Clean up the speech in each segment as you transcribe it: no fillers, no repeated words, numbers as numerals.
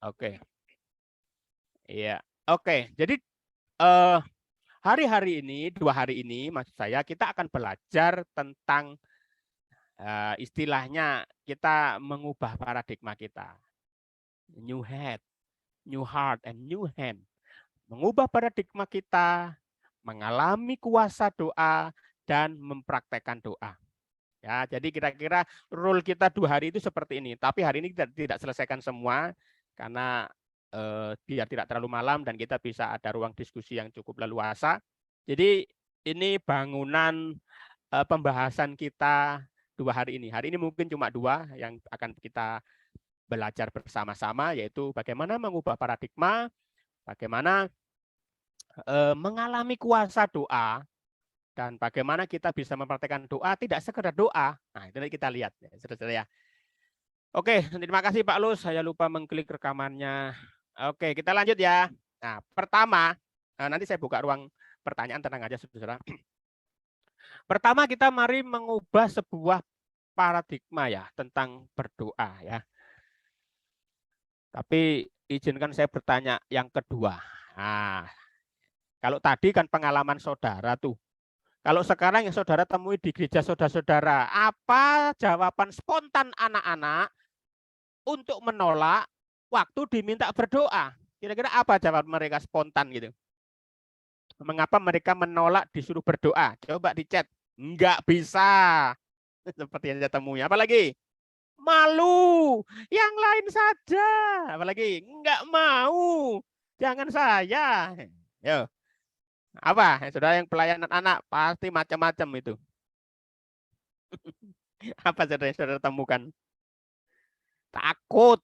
Oke. Iya. Oke. Jadi eh, hari-hari ini, 2 hari ini, maksud saya kita akan belajar tentang istilahnya kita mengubah paradigma kita. New head, new heart, and new hand. Mengubah paradigma kita, mengalami kuasa doa, dan mempraktekkan doa. Ya, jadi kira-kira rule kita 2 hari itu seperti ini. Tapi hari ini kita tidak selesaikan semua karena biar tidak terlalu malam dan kita bisa ada ruang diskusi yang cukup leluasa. Jadi ini bangunan pembahasan kita 2 hari ini. Hari ini mungkin cuma 2 yang akan kita belajar bersama-sama, yaitu bagaimana mengubah paradigma, bagaimana mengalami kuasa doa, dan bagaimana kita bisa mempraktekkan doa tidak sekedar doa. Nah, itu nanti kita lihat ya, saudara-saudara ya. Oke, terima kasih Pak Lus. Saya lupa mengklik rekamannya. Oke, kita lanjut ya. Nah, pertama, nanti saya buka ruang pertanyaan, tenang aja saudara. Pertama kita mari mengubah sebuah paradigma ya tentang berdoa ya. Tapi izinkan saya bertanya yang kedua. Nah, kalau tadi kan pengalaman saudara tuh. Kalau sekarang yang saudara temui di gereja saudara-saudara, apa jawaban spontan anak-anak untuk menolak waktu diminta berdoa? Kira-kira apa jawab mereka spontan gitu? Mengapa mereka menolak disuruh berdoa? Coba di chat. Enggak bisa. Seperti yang saya temui. Apalagi? Malu. Yang lain saja. Apalagi? Enggak mau. Jangan saya. Yo. Apa? Saudara yang pelayanan anak pasti macam-macam itu. Apa saudara temukan? Takut.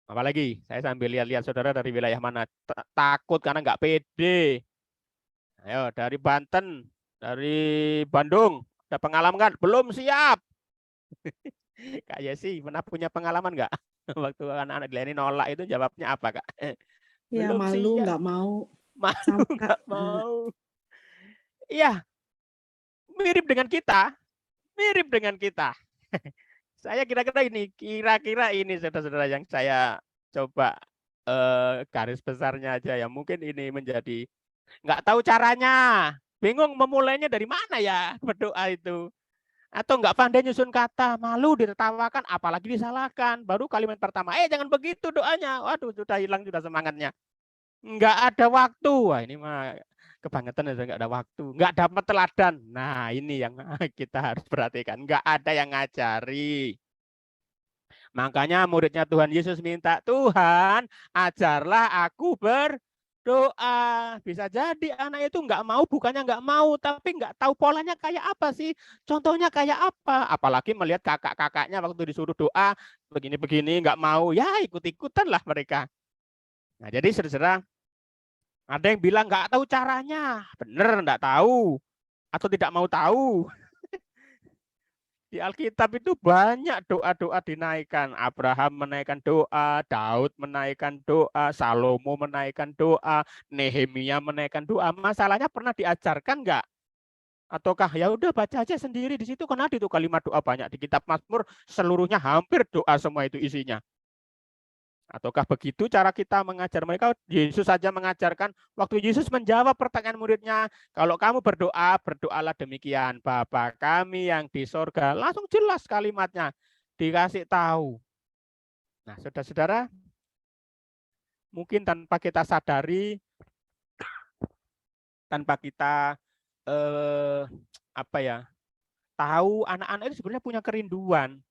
Apalagi? Saya sambil lihat-lihat saudara dari wilayah mana. Takut karena nggak pede. Ayo, dari Banten, dari Bandung. Ada pengalaman nggak? Belum siap. Kak Yesi, pernah punya pengalaman nggak? Waktu anak-anak dilayani nolak itu jawabnya apa, Kak? Ya Belum malu, siap. nggak mau. Malu Sama Kak. nggak mau. Iya, mirip dengan kita. Mirip dengan kita. Saya kira-kira ini saudara-saudara yang saya coba garis besarnya aja ya. Mungkin ini menjadi nggak tahu caranya, bingung memulainya dari mana ya berdoa itu. Atau nggak pandai nyusun kata, malu ditertawakan, apalagi disalahkan. Baru kalimat pertama, jangan begitu doanya. Waduh, sudah hilang sudah semangatnya. Nggak ada waktu. Wah, ini mah kebangetan aja nggak ada waktu. Nggak dapat teladan. Nah, ini yang kita harus perhatikan. Nggak ada yang ngajari. Makanya muridnya Tuhan Yesus minta, Tuhan ajarlah aku berdoa. Bisa jadi anak itu nggak mau, bukannya nggak mau, tapi nggak tahu polanya kayak apa sih. Contohnya kayak apa. Apalagi melihat kakak-kakaknya waktu disuruh doa, begini-begini nggak mau, ya ikut-ikutan lah mereka. Nah jadi saudara, ada yang bilang nggak tahu caranya. Bener nggak tahu. Atau tidak mau tahu. Di Alkitab itu banyak doa-doa dinaikkan. Abraham menaikkan doa, Daud menaikkan doa, Salomo menaikkan doa, Nehemia menaikkan doa. Masalahnya pernah diajarkan enggak? Ataukah ya udah baca aja sendiri di situ kan ada itu kalimat doa banyak di kitab Mazmur seluruhnya hampir doa semua itu isinya. Ataukah begitu cara kita mengajar mereka? Yesus saja mengajarkan waktu Yesus menjawab pertanyaan muridnya, kalau kamu berdoa, berdoalah demikian, Bapa kami yang di sorga. Langsung jelas kalimatnya, dikasih tahu. Nah, saudara-saudara, mungkin tanpa kita sadari, tanpa kita apa ya, tahu anak-anak itu sebenarnya punya kerinduan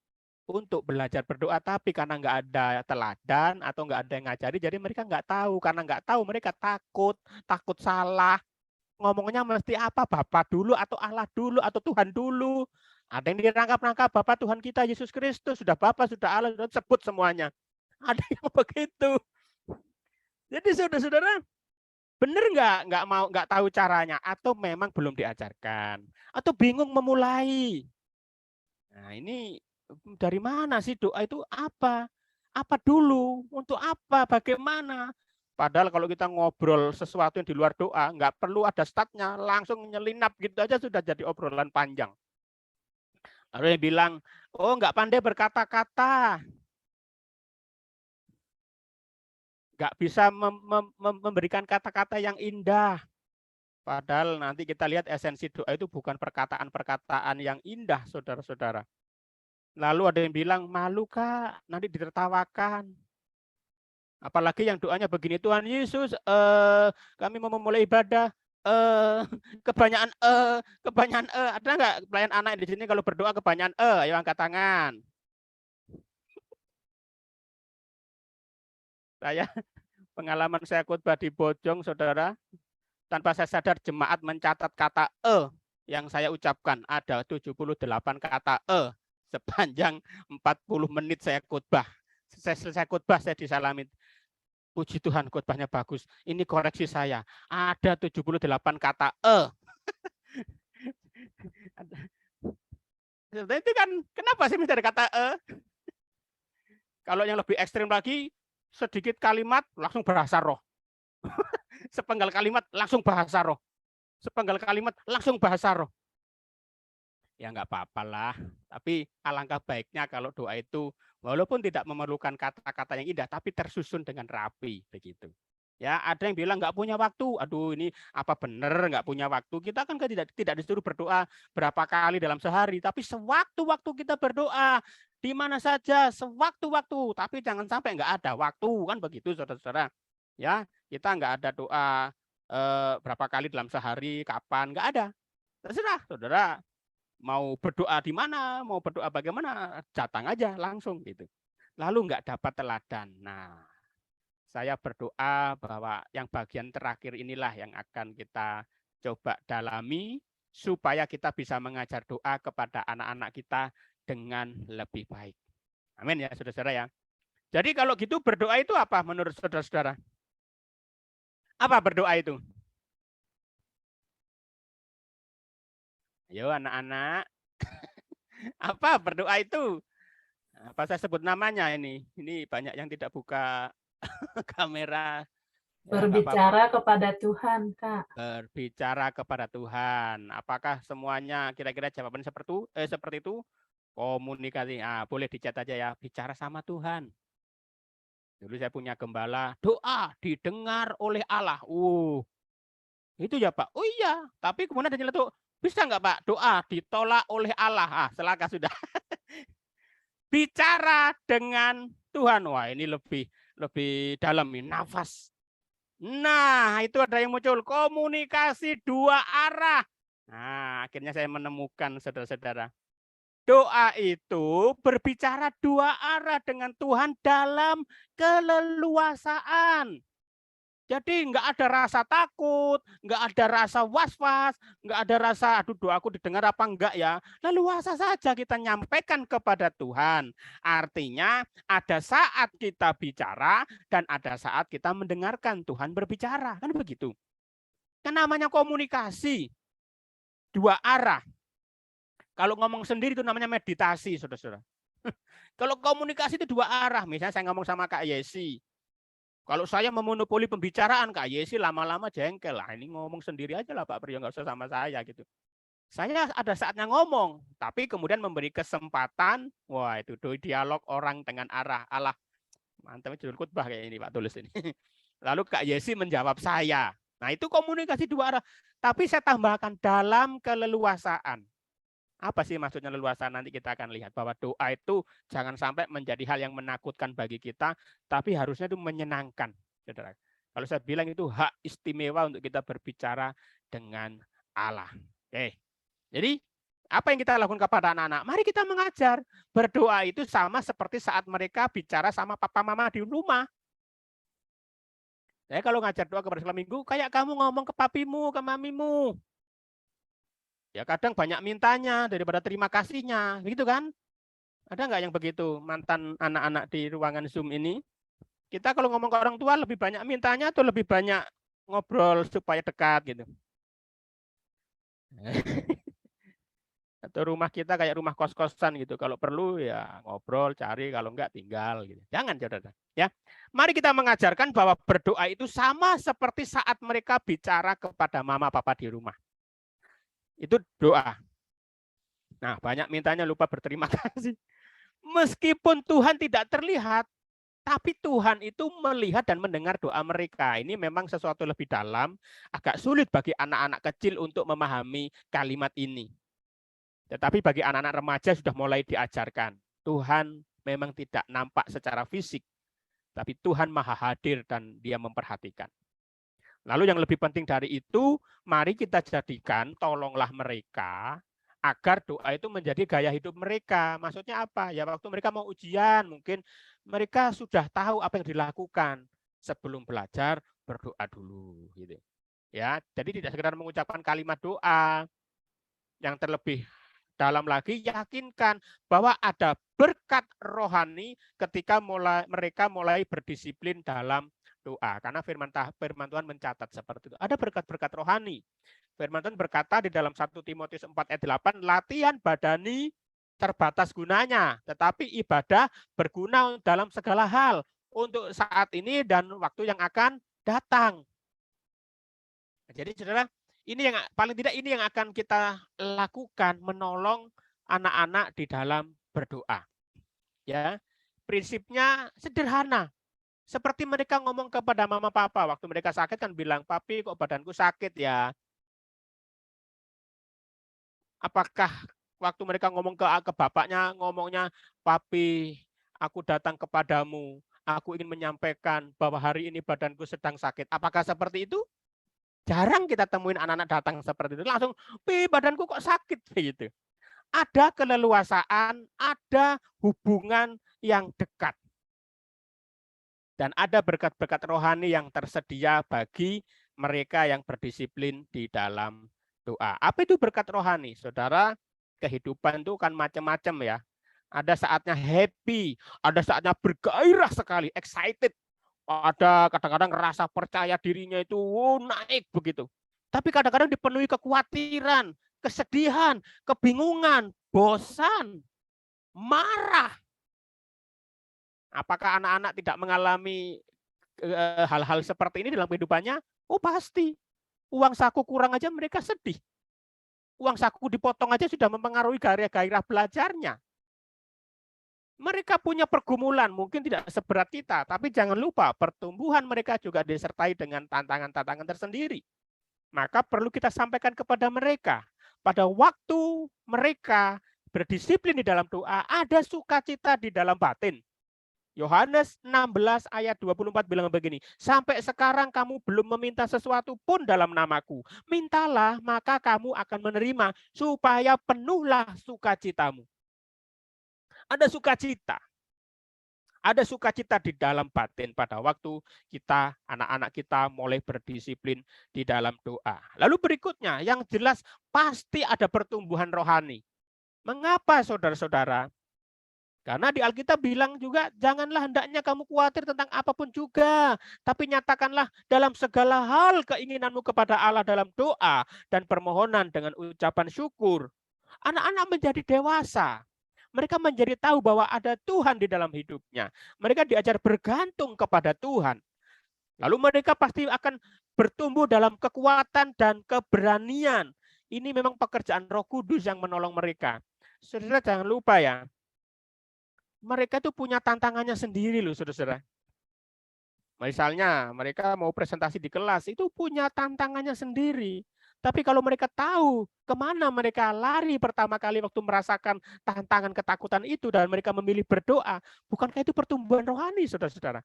untuk belajar berdoa, tapi karena nggak ada teladan atau nggak ada yang ngajari, jadi mereka nggak tahu. Karena nggak tahu, mereka takut salah. Ngomongnya mesti apa? Bapa dulu atau Allah dulu atau Tuhan dulu. Ada yang dirangkap-rangkap Bapa Tuhan kita Yesus Kristus, sudah Bapa, sudah Allah, sudah sebut semuanya. Ada yang begitu. Jadi saudara-saudara, benar nggak tahu caranya, atau memang belum diajarkan, atau bingung memulai. Nah ini dari mana sih doa itu apa? Apa dulu? Untuk apa? Bagaimana? Padahal kalau kita ngobrol sesuatu yang di luar doa, nggak perlu ada startnya, langsung nyelinap gitu aja sudah jadi obrolan panjang. Ada yang bilang, oh nggak pandai berkata-kata. Nggak bisa memberikan kata-kata yang indah. Padahal nanti kita lihat esensi doa itu bukan perkataan-perkataan yang indah, saudara-saudara. Lalu ada yang bilang, malu Kak, nanti ditertawakan. Apalagi yang doanya begini, Tuhan Yesus, kami mau memulai ibadah, kebanyakan ada nggak pelayan anak di sini kalau berdoa kebanyakan ayo angkat tangan. Pengalaman saya khotbah di Bojong, saudara, tanpa saya sadar jemaat mencatat kata yang saya ucapkan, ada 78 kata sepanjang 40 menit saya khotbah. Saya selesai khotbah, saya disalamin. Puji Tuhan, khotbahnya bagus. Ini koreksi saya. Ada 78 kata Itu kan kenapa sih mesti ada kata Kalau yang lebih ekstrim lagi, sedikit kalimat langsung bahasa roh. Sepenggal kalimat langsung bahasa roh. Sepenggal kalimat langsung bahasa roh. Ya nggak apa-apa lah. Tapi alangkah baiknya kalau doa itu walaupun tidak memerlukan kata-kata yang indah, tapi tersusun dengan rapi begitu. Ya, ada yang bilang nggak punya waktu. Aduh, ini apa benar nggak punya waktu? Kita kan tidak disuruh berdoa berapa kali dalam sehari, tapi sewaktu-waktu kita berdoa di mana saja, sewaktu-waktu. Tapi jangan sampai nggak ada waktu, kan begitu, saudara-saudara. Ya, kita nggak ada doa berapa kali dalam sehari, kapan, nggak ada. Terserah, saudara. Mau berdoa di mana, mau berdoa bagaimana, datang aja langsung gitu. Lalu nggak dapat teladan. Nah, saya berdoa bahwa yang bagian terakhir inilah yang akan kita coba dalami supaya kita bisa mengajar doa kepada anak-anak kita dengan lebih baik. Amin ya, saudara-saudara ya. Jadi kalau gitu berdoa itu apa menurut saudara-saudara? Apa berdoa itu? Ayo anak-anak. Apa berdoa itu? Apa saya sebut namanya ini? Ini banyak yang tidak buka kamera. Ya, berbicara kepada Tuhan, Kak. Berbicara kepada Tuhan. Apakah semuanya kira-kira jawaban seperti itu? Komunikasi. Boleh dicat aja ya. Bicara sama Tuhan. Dulu saya punya gembala, doa didengar oleh Allah. Itu ya Pak. Oh iya. Tapi kemudian ada nyeletuk, bisa nggak Pak doa ditolak oleh Allah? Celaka sudah. Bicara dengan Tuhan. Wah, ini lebih dalam ini, nafas. Nah, itu ada yang muncul komunikasi dua arah. Nah, akhirnya saya menemukan saudara-saudara. Doa itu berbicara dua arah dengan Tuhan dalam keleluasaan. Jadi nggak ada rasa takut, nggak ada rasa was-was, nggak ada rasa aduh doaku didengar apa enggak ya. Leluasa saja kita nyampaikan kepada Tuhan. Artinya ada saat kita bicara dan ada saat kita mendengarkan Tuhan berbicara. Kan begitu. Kan namanya komunikasi dua arah. Kalau ngomong sendiri itu namanya meditasi, saudara-saudara. Kalau komunikasi itu dua arah. Misalnya saya ngomong sama Kak Yesi. Kalau saya memonopoli pembicaraan, Kak Yesi lama-lama jengkel. Lah ini ngomong sendiri aja lah Pak Priyo, nggak usah sama saya gitu. Saya ada saatnya ngomong, tapi kemudian memberi kesempatan. Wah itu dialog orang dengan arah Allah. Mantap, judul khotbah kayak ini Pak tulis ini. Lalu Kak Yesi menjawab saya. Nah itu komunikasi dua arah. Tapi saya tambahkan dalam keleluasaan. Apa sih maksudnya leluasa? Nanti kita akan lihat bahwa doa itu jangan sampai menjadi hal yang menakutkan bagi kita, tapi harusnya itu menyenangkan. Saudara. Kalau saya bilang itu hak istimewa untuk kita berbicara dengan Allah. Oke. Jadi apa yang kita lakukan kepada anak-anak? Mari kita mengajar. Berdoa itu sama seperti saat mereka bicara sama papa mama di rumah. Saya kalau ngajar doa kepada sekolah minggu, kayak kamu ngomong ke papimu, ke mamimu. Ya kadang banyak mintanya daripada terima kasihnya, begitu kan? Ada nggak yang begitu mantan anak-anak di ruangan Zoom ini? Kita kalau ngomong ke orang tua lebih banyak mintanya atau lebih banyak ngobrol supaya dekat gitu? Atau rumah kita kayak rumah kos-kosan gitu. Kalau perlu ya ngobrol, cari, kalau enggak tinggal gitu. Jangan saudara. Ya. Mari kita mengajarkan bahwa berdoa itu sama seperti saat mereka bicara kepada mama papa di rumah. Itu doa. Nah, banyak mintanya lupa berterima kasih. Meskipun Tuhan tidak terlihat, tapi Tuhan itu melihat dan mendengar doa mereka. Ini memang sesuatu lebih dalam, agak sulit bagi anak-anak kecil untuk memahami kalimat ini. Tetapi bagi anak-anak remaja sudah mulai diajarkan. Tuhan memang tidak nampak secara fisik, tapi Tuhan maha hadir dan dia memperhatikan. Lalu yang lebih penting dari itu, mari kita jadikan tolonglah mereka agar doa itu menjadi gaya hidup mereka. Maksudnya apa? Ya waktu mereka mau ujian, mungkin mereka sudah tahu apa yang dilakukan. Sebelum belajar, berdoa dulu. Gitu. Ya, jadi tidak sekedar mengucapkan kalimat doa. Yang terlebih dalam lagi, yakinkan bahwa ada berkat rohani ketika mereka mulai berdisiplin dalam doa. Karena firman Tuhan mencatat seperti itu. Ada berkat-berkat rohani. Firman Tuhan berkata di dalam 1 Timotius 4 ayat 8, latihan badani terbatas gunanya, tetapi ibadah berguna dalam segala hal untuk saat ini dan waktu yang akan datang. Jadi saudara, ini yang paling tidak ini yang akan kita lakukan, menolong anak-anak di dalam berdoa. Ya, prinsipnya sederhana. Seperti mereka ngomong kepada mama papa waktu mereka sakit kan bilang, "Papi, kok badanku sakit ya?" Apakah waktu mereka ngomong ke bapaknya, ngomongnya, "Papi, aku datang kepadamu, aku ingin menyampaikan bahwa hari ini badanku sedang sakit." Apakah seperti itu? Jarang kita temuin anak-anak datang seperti itu. Langsung, "Pi, badanku kok sakit?" Begitu. Ada keleluasaan, ada hubungan yang dekat. Dan ada berkat-berkat rohani yang tersedia bagi mereka yang berdisiplin di dalam doa. Apa itu berkat rohani? Saudara, kehidupan itu kan macam-macam ya. Ada saatnya happy, ada saatnya bergairah sekali, excited. Ada kadang-kadang rasa percaya dirinya itu naik begitu. Tapi kadang-kadang dipenuhi kekhawatiran, kesedihan, kebingungan, bosan, marah. Apakah anak-anak tidak mengalami hal-hal seperti ini dalam kehidupannya? Oh pasti. Uang saku kurang aja mereka sedih. Uang saku dipotong aja sudah mempengaruhi gairah belajarnya. Mereka punya pergumulan, mungkin tidak seberat kita, tapi jangan lupa pertumbuhan mereka juga disertai dengan tantangan-tantangan tersendiri. Maka perlu kita sampaikan kepada mereka, pada waktu mereka berdisiplin di dalam doa, ada sukacita di dalam batin. Yohanes 16 ayat 24 bilang begini, sampai sekarang kamu belum meminta sesuatu pun dalam namaku. Mintalah, maka kamu akan menerima, supaya penuhlah sukacitamu. Ada sukacita. Ada sukacita di dalam batin pada waktu kita, anak-anak kita mulai berdisiplin di dalam doa. Lalu berikutnya, yang jelas pasti ada pertumbuhan rohani. Mengapa saudara-saudara? Karena di Alkitab bilang juga, janganlah hendaknya kamu khawatir tentang apapun juga. Tapi nyatakanlah dalam segala hal keinginanmu kepada Allah dalam doa dan permohonan dengan ucapan syukur. Anak-anak menjadi dewasa. Mereka menjadi tahu bahwa ada Tuhan di dalam hidupnya. Mereka diajar bergantung kepada Tuhan. Lalu mereka pasti akan bertumbuh dalam kekuatan dan keberanian. Ini memang pekerjaan Roh Kudus yang menolong mereka. Saudara jangan lupa ya, mereka tuh punya tantangannya sendiri loh, saudara-saudara. Misalnya mereka mau presentasi di kelas, itu punya tantangannya sendiri. Tapi kalau mereka tahu kemana mereka lari pertama kali waktu merasakan tantangan ketakutan itu dan mereka memilih berdoa, bukankah itu pertumbuhan rohani, saudara-saudara?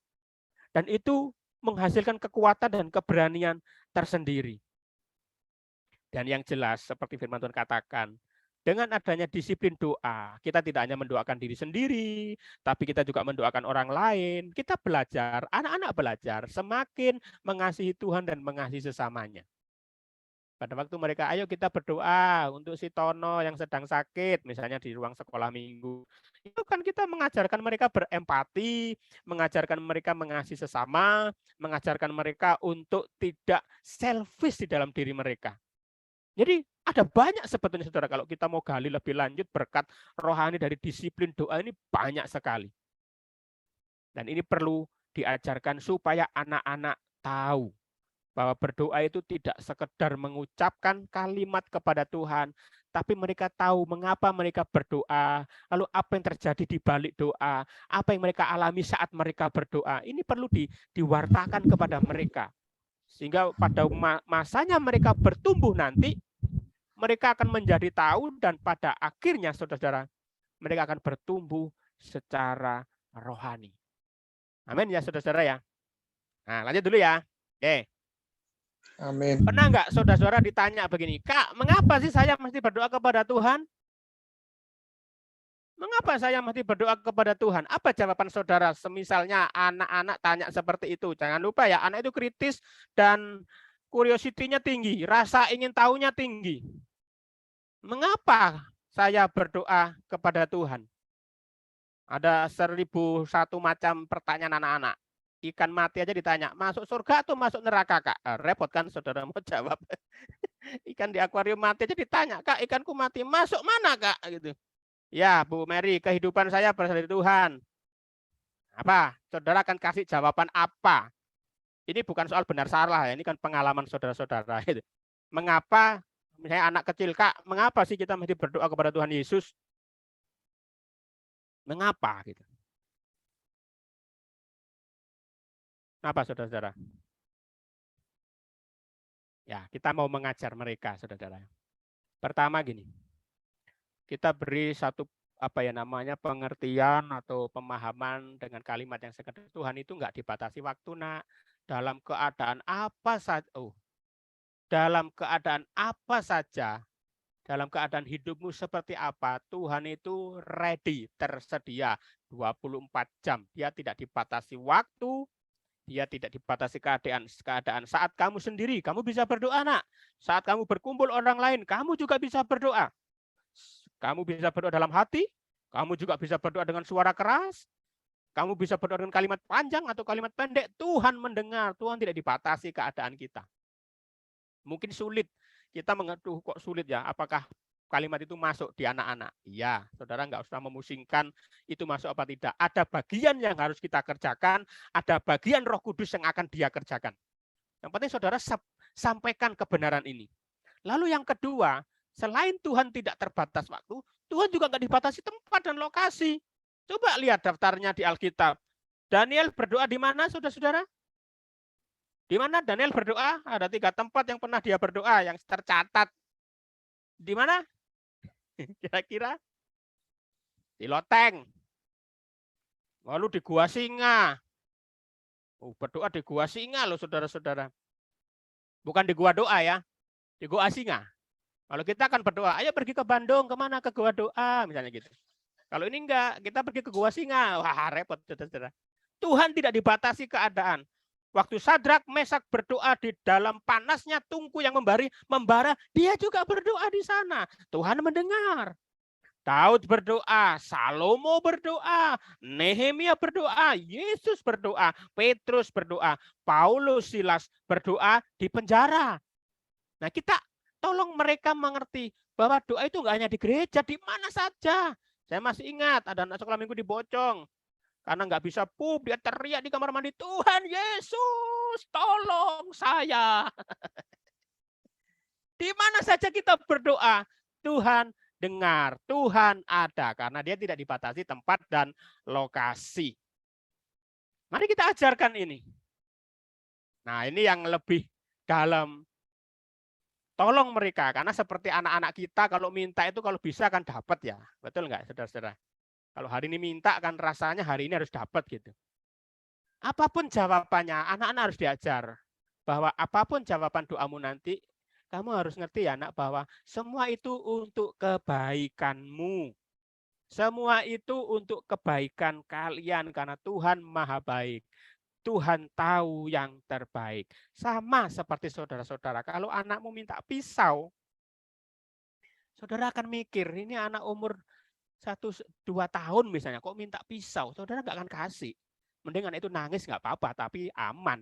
Dan itu menghasilkan kekuatan dan keberanian tersendiri. Dan yang jelas, seperti firman Tuhan katakan, dengan adanya disiplin doa, kita tidak hanya mendoakan diri sendiri, tapi kita juga mendoakan orang lain. Kita belajar, anak-anak belajar semakin mengasihi Tuhan dan mengasihi sesamanya. Pada waktu mereka, ayo kita berdoa untuk si Tono yang sedang sakit, misalnya di ruang sekolah minggu. Itu kan kita mengajarkan mereka berempati, mengajarkan mereka mengasihi sesama, mengajarkan mereka untuk tidak selfish di dalam diri mereka. Jadi ada banyak sebetulnya saudara, kalau kita mau gali lebih lanjut berkat rohani dari disiplin doa ini banyak sekali. Dan ini perlu diajarkan supaya anak-anak tahu bahwa berdoa itu tidak sekedar mengucapkan kalimat kepada Tuhan, tapi mereka tahu mengapa mereka berdoa, lalu apa yang terjadi di balik doa, apa yang mereka alami saat mereka berdoa. Ini perlu diwartakan kepada mereka. Sehingga pada masanya mereka bertumbuh nanti, mereka akan menjadi tahu dan pada akhirnya saudara-saudara, mereka akan bertumbuh secara rohani. Amin ya saudara-saudara ya. Nah lanjut dulu ya. Oke. Amin. Pernah nggak saudara-saudara ditanya begini, Kak, mengapa sih saya mesti berdoa kepada Tuhan? Mengapa saya mesti berdoa kepada Tuhan? Apa jawaban saudara? Semisalnya anak-anak tanya seperti itu. Jangan lupa ya, anak itu kritis dan curiosity-nya tinggi, rasa ingin tahunya tinggi. Mengapa saya berdoa kepada Tuhan? Ada 1001 macam pertanyaan anak-anak. Ikan mati aja ditanya, masuk surga atau masuk neraka, Kak? Repot kan saudara mau jawab. Ikan di akuarium mati aja ditanya, Kak, ikanku mati, masuk mana, Kak? Gitu. Ya, Bu Mary, kehidupan saya berasal dari Tuhan. Apa? Saudara akan kasih jawaban apa? Ini bukan soal benar salah, ya. Ini kan pengalaman saudara-saudara. Mengapa, misalnya anak kecil, Kak, mengapa sih kita mesti berdoa kepada Tuhan Yesus? Mengapa? Gitu. Kenapa, saudara-saudara? Ya, kita mau mengajar mereka, saudara-saudara. Pertama gini, kita beri satu pengertian atau pemahaman dengan kalimat yang sekedar Tuhan itu enggak dibatasi waktu, Nak. Dalam keadaan apa saja, dalam keadaan apa saja, dalam keadaan hidupmu seperti apa, Tuhan itu ready, tersedia 24 jam. Dia tidak dibatasi waktu, dia tidak dibatasi keadaan. Saat kamu sendiri, kamu bisa berdoa, Nak. Saat kamu berkumpul orang lain, kamu juga bisa berdoa. Kamu bisa berdoa dalam hati, kamu juga bisa berdoa dengan suara keras, kamu bisa berdoa dengan kalimat panjang atau kalimat pendek. Tuhan mendengar, Tuhan tidak dibatasi keadaan kita. Mungkin sulit, kita mengeduh kok sulit ya, apakah kalimat itu masuk di anak-anak? Iya, saudara nggak usah memusingkan itu masuk apa tidak. Ada bagian yang harus kita kerjakan, ada bagian Roh Kudus yang akan dia kerjakan. Yang penting saudara sampaikan kebenaran ini. Lalu yang kedua, selain Tuhan tidak terbatas waktu, Tuhan juga nggak dibatasi tempat dan lokasi. Coba lihat daftarnya di Alkitab. Daniel berdoa di mana, saudara-saudara? Di mana Daniel berdoa? Ada 3 tempat yang pernah dia berdoa, yang tercatat. Di mana? Kira-kira? Di loteng. Lalu di gua singa. Berdoa di gua singa loh, saudara-saudara. Bukan di gua doa ya, di gua singa. Kalau kita akan berdoa, ayo pergi ke Bandung, kemana? Ke gua doa, misalnya gitu. Kalau ini enggak, kita pergi ke gua singa. Wah, repot, saudara-saudara. Tuhan tidak dibatasi keadaan. Waktu Sadrak, Mesak berdoa di dalam panasnya tungku yang membara, dia juga berdoa di sana. Tuhan mendengar. Daud berdoa, Salomo berdoa, Nehemia berdoa, Yesus berdoa, Petrus berdoa, Paulus, Silas berdoa di penjara. Nah, kita tolong mereka mengerti bahwa doa itu enggak hanya di gereja, di mana saja. Saya masih ingat ada anak sekolah minggu di Bocong. Karena nggak bisa pup, dia teriak di kamar mandi, Tuhan Yesus, tolong saya. Di mana saja kita berdoa, Tuhan dengar, Tuhan ada. Karena dia tidak dibatasi tempat dan lokasi. Mari kita ajarkan ini. Nah, ini yang lebih dalam. Tolong mereka, karena seperti anak-anak kita kalau minta itu kalau bisa kan dapat ya. Betul nggak, saudara-saudara? Kalau hari ini minta kan rasanya hari ini harus dapat gitu. Apapun jawabannya, anak-anak harus diajar bahwa apapun jawaban doamu nanti, kamu harus ngerti ya anak bahwa semua itu untuk kebaikanmu. Semua itu untuk kebaikan kalian karena Tuhan Maha Baik. Tuhan tahu yang terbaik. Sama seperti saudara-saudara, kalau anakmu minta pisau, saudara akan mikir, ini anak umur 1-2 tahun misalnya, kok minta pisau, saudara nggak akan kasih. Mendingan itu nangis nggak apa-apa, tapi aman.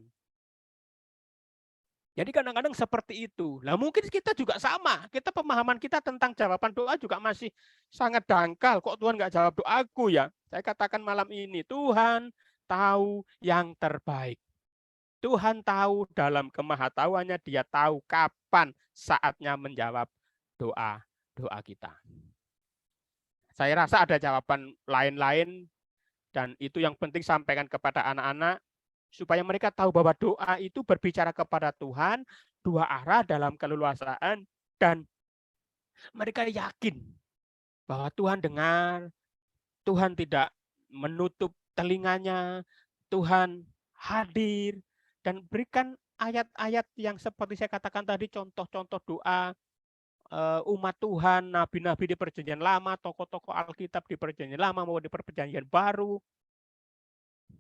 Jadi kadang-kadang seperti itu. Nah mungkin kita juga sama, kita pemahaman kita tentang jawaban doa juga masih sangat dangkal. Kok Tuhan nggak jawab doaku ya? Saya katakan malam ini, Tuhan tahu yang terbaik. Tuhan tahu dalam kemahatauannya, dia tahu kapan saatnya menjawab doa doa kita. Saya rasa ada jawaban lain-lain, dan itu yang penting sampaikan kepada anak-anak, supaya mereka tahu bahwa doa itu berbicara kepada Tuhan, dua arah dalam keleluasaan, dan mereka yakin bahwa Tuhan dengar, Tuhan tidak menutup telinganya, Tuhan hadir, dan berikan ayat-ayat yang seperti saya katakan tadi, contoh-contoh doa umat Tuhan, nabi-nabi di perjanjian lama, tokoh-tokoh Alkitab di perjanjian lama maupun di perjanjian baru.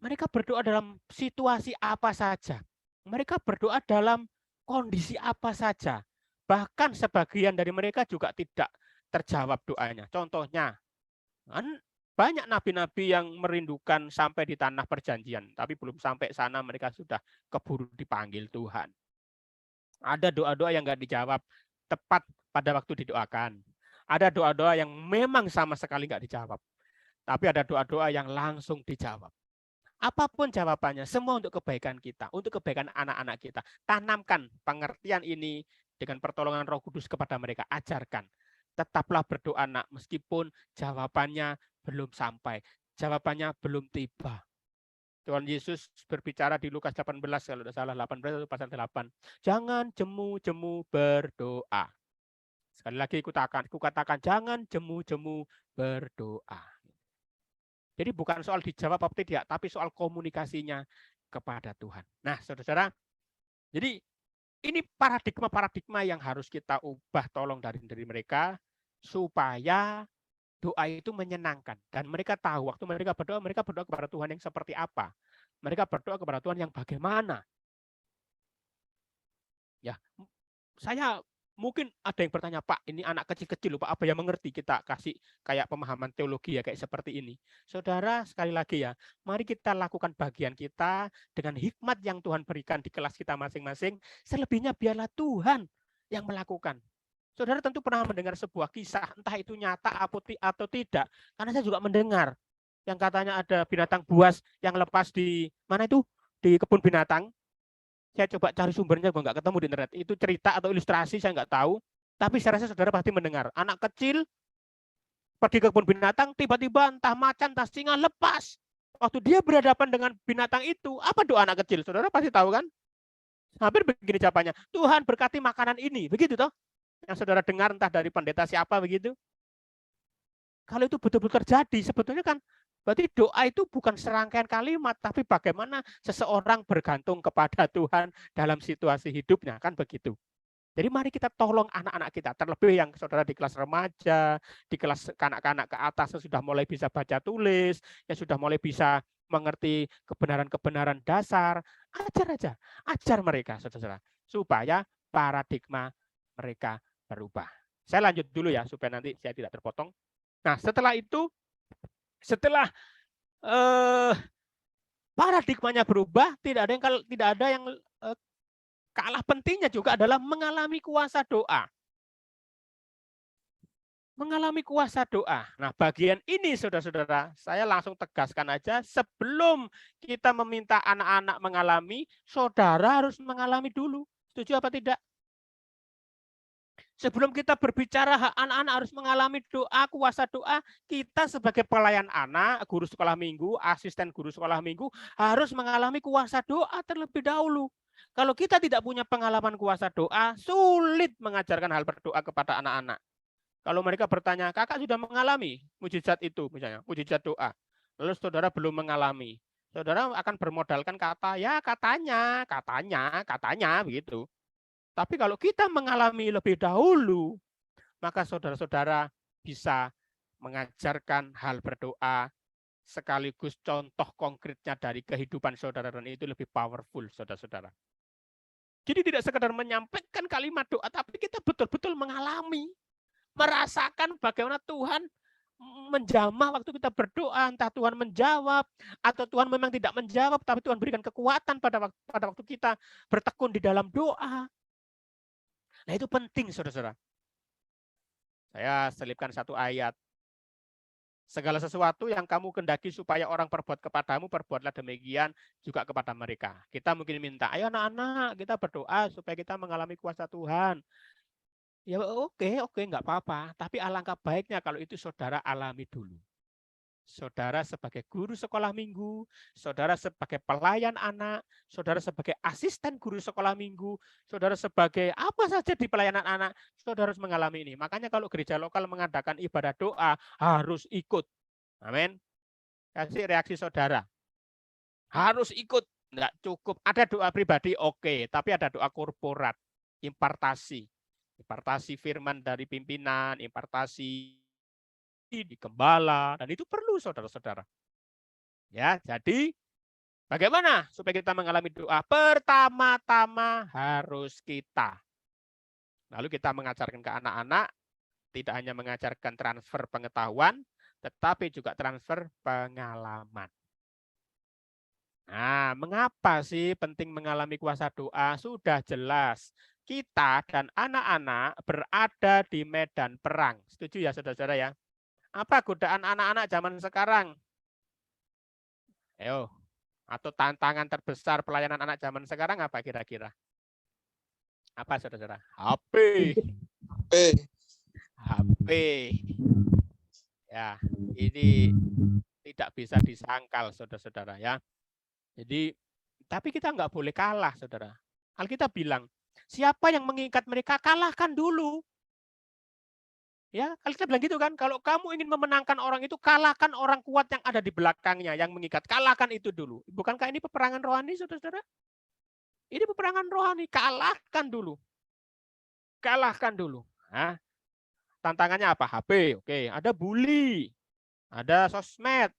Mereka berdoa dalam situasi apa saja. Mereka berdoa dalam kondisi apa saja. Bahkan sebagian dari mereka juga tidak terjawab doanya. Contohnya, banyak nabi-nabi yang merindukan sampai di tanah perjanjian, tapi belum sampai sana mereka sudah keburu dipanggil Tuhan. Ada doa-doa yang nggak dijawab tepat pada waktu didoakan. Ada doa-doa yang memang sama sekali nggak dijawab. Tapi ada doa-doa yang langsung dijawab. Apapun jawabannya, semua untuk kebaikan kita, untuk kebaikan anak-anak kita. Tanamkan pengertian ini dengan pertolongan Roh Kudus kepada mereka, ajarkan. Tetaplah berdoa, nak, meskipun jawabannya belum sampai, jawabannya belum tiba. Tuhan Yesus berbicara di Lukas 18, kalau tidak salah, 18 atau pasal 8. Jangan jemu-jemu berdoa. Sekali lagi kukatakan, jangan jemu-jemu berdoa. Jadi bukan soal dijawab apa tidak, tapi soal komunikasinya kepada Tuhan. Nah, saudara-saudara, jadi ini paradigma-paradigma yang harus kita ubah, tolong dari mereka, supaya doa itu menyenangkan. Dan mereka tahu, waktu mereka berdoa kepada Tuhan yang seperti apa. Mereka berdoa kepada Tuhan yang bagaimana. Ya, saya mungkin ada yang bertanya, Pak, ini anak kecil-kecil, Pak, apa yang mengerti kita kasih kayak pemahaman teologi ya kayak seperti ini. Saudara, sekali lagi ya, mari kita lakukan bagian kita dengan hikmat yang Tuhan berikan di kelas kita masing-masing. Selebihnya biarlah Tuhan yang melakukan. Saudara tentu pernah mendengar sebuah kisah, entah itu nyata atau tidak. Karena saya juga mendengar yang katanya ada binatang buas yang lepas di mana itu, di kebun binatang. Saya coba cari sumbernya, gue nggak ketemu di internet. Itu cerita atau ilustrasi, saya nggak tahu. Tapi saya rasa saudara pasti mendengar. Anak kecil pergi ke kebun binatang, tiba-tiba entah macan, entah singa lepas. Waktu dia berhadapan dengan binatang itu, apa doa anak kecil? Saudara pasti tahu kan? Hampir begini jawabannya. Tuhan berkati makanan ini. Begitu toh? Yang saudara dengar entah dari pendeta siapa begitu. Kalau itu betul-betul terjadi, sebetulnya kan berarti doa itu bukan serangkaian kalimat, tapi bagaimana seseorang bergantung kepada Tuhan dalam situasi hidupnya, kan begitu. Jadi mari kita tolong anak-anak kita, terlebih yang saudara di kelas remaja, di kelas kanak-kanak ke atas yang sudah mulai bisa baca tulis, yang sudah mulai bisa mengerti kebenaran-kebenaran dasar, ajar mereka, saudara-saudara, supaya paradigma mereka berubah. Saya lanjut dulu ya, supaya nanti saya tidak terpotong. Nah, setelah itu, setelah paradigmanya berubah, tidak ada yang kalah pentingnya juga adalah mengalami kuasa doa. Mengalami kuasa doa. Nah, bagian ini saudara-saudara, saya langsung tegaskan aja, sebelum kita meminta anak-anak mengalami, saudara harus mengalami dulu. Setuju apa tidak? Sebelum kita berbicara anak-anak harus mengalami doa, kuasa doa, kita sebagai pelayan anak, guru sekolah minggu, asisten guru sekolah minggu, harus mengalami kuasa doa terlebih dahulu. Kalau kita tidak punya pengalaman kuasa doa, sulit mengajarkan hal berdoa kepada anak-anak. Kalau mereka bertanya, kakak sudah mengalami mujizat itu, misalnya, mujizat doa. Lalu saudara belum mengalami. Saudara akan bermodalkan kata, ya katanya, begitu. Tapi kalau kita mengalami lebih dahulu, maka saudara-saudara bisa mengajarkan hal berdoa sekaligus contoh konkretnya dari kehidupan saudara, dan itu lebih powerful, saudara-saudara. Jadi tidak sekedar menyampaikan kalimat doa, tapi kita betul-betul mengalami, merasakan bagaimana Tuhan menjamah waktu kita berdoa, entah Tuhan menjawab atau Tuhan memang tidak menjawab, tapi Tuhan berikan kekuatan pada waktu kita bertekun di dalam doa. Nah, itu penting, saudara-saudara. Saya selipkan satu ayat. Segala sesuatu yang kamu kendaki supaya orang perbuat kepadamu, perbuatlah demikian juga kepada mereka. Kita mungkin minta, ayo anak-anak kita berdoa supaya kita mengalami kuasa Tuhan. Ya oke, nggak apa-apa. Tapi alangkah baiknya kalau itu saudara alami dulu. Saudara sebagai guru sekolah minggu, saudara sebagai pelayan anak, saudara sebagai asisten guru sekolah minggu, saudara sebagai apa saja di pelayanan anak, saudara harus mengalami ini. Makanya kalau gereja lokal mengadakan ibadah doa, harus ikut. Amin. Kasih reaksi saudara. Harus ikut. Enggak cukup. Ada doa pribadi, oke. Tapi ada doa korporat. Impartasi. Impartasi firman dari pimpinan, impartasi di gembala, dan itu perlu saudara-saudara. Ya, jadi bagaimana supaya kita mengalami doa? Pertama-tama harus kita. Lalu kita mengajarkan ke anak-anak, tidak hanya mengajarkan transfer pengetahuan, tetapi juga transfer pengalaman. Nah, mengapa sih penting mengalami kuasa doa? Sudah jelas. Kita dan anak-anak berada di medan perang. Setuju ya saudara-saudara ya? Apa godaan anak-anak zaman sekarang? Ayo, atau tantangan terbesar pelayanan anak zaman sekarang apa kira-kira? Apa saudara-saudara? HP. HP. Ya, ini tidak bisa disangkal saudara-saudara ya. Jadi, tapi kita nggak boleh kalah saudara. Alkitab bilang, siapa yang mengikat mereka, kalahkan dulu. Ya, kalau kita bilang gitu kan, kalau kamu ingin memenangkan orang itu, kalahkan orang kuat yang ada di belakangnya, yang mengikat. Kalahkan itu dulu. Bukankah ini peperangan rohani, saudara-saudara? Ini peperangan rohani, kalahkan dulu. Kalahkan dulu. Nah, tantangannya apa? HP, oke. Ada bully, ada sosmed,